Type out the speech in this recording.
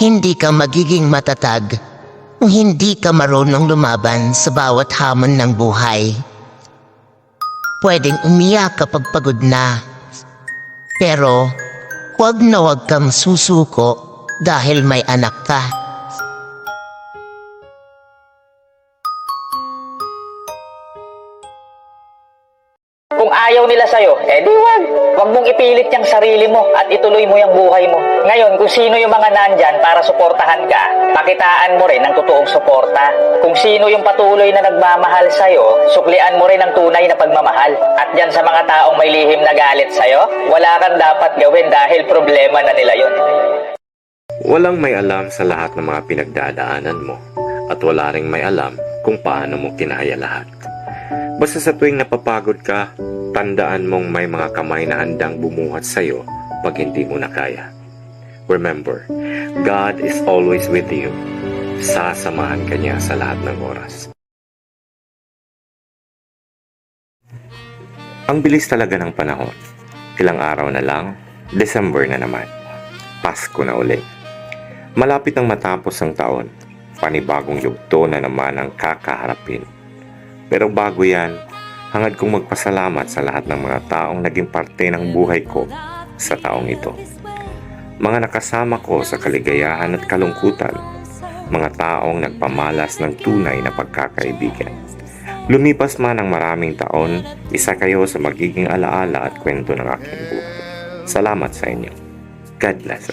Hindi ka magiging matatag kung hindi ka marunong lumaban sa bawat hamon ng buhay. Pwedeng umiyak kapag pagod na, pero huwag na huwag kang susuko dahil may anak ka. Kung ayaw nila sa'yo, di wag. Wag mong ipilit yung sarili mo at ituloy mo yung buhay mo. Ngayon, kung sino yung mga nandyan para suportahan ka, pakitaan mo rin ng totoong suporta. Kung sino yung patuloy na nagmamahal sa'yo, suklian mo rin ang tunay na pagmamahal. At dyan sa mga taong may lihim na galit sa'yo, wala kang dapat gawin dahil problema na nila yun. Walang may alam sa lahat ng mga pinagdadaanan mo at wala ring may alam kung paano mo kinaya lahat. Basta sa tuwing napapagod ka, tandaan mong may mga kamay na handang bumuhat sa'yo pag hindi mo na kaya. Remember, God is always with you. Sasamahan ka niya sa lahat ng oras. Ang bilis talaga ng panahon. Ilang araw na lang, December na naman. Pasko na ulit. Malapit ang matapos ang taon. Panibagong yugto na naman ang kakaharapin. Pero bago yan, hangad kong magpasalamat sa lahat ng mga taong naging parte ng buhay ko sa taong ito. Mga nakasama ko sa kaligayahan at kalungkutan, mga taong nagpamalas ng tunay na pagkakaibigan. Lumipas man ang maraming taon, isa kayo sa magiging alaala at kwento ng aking buhay. Salamat sa inyo. God bless us.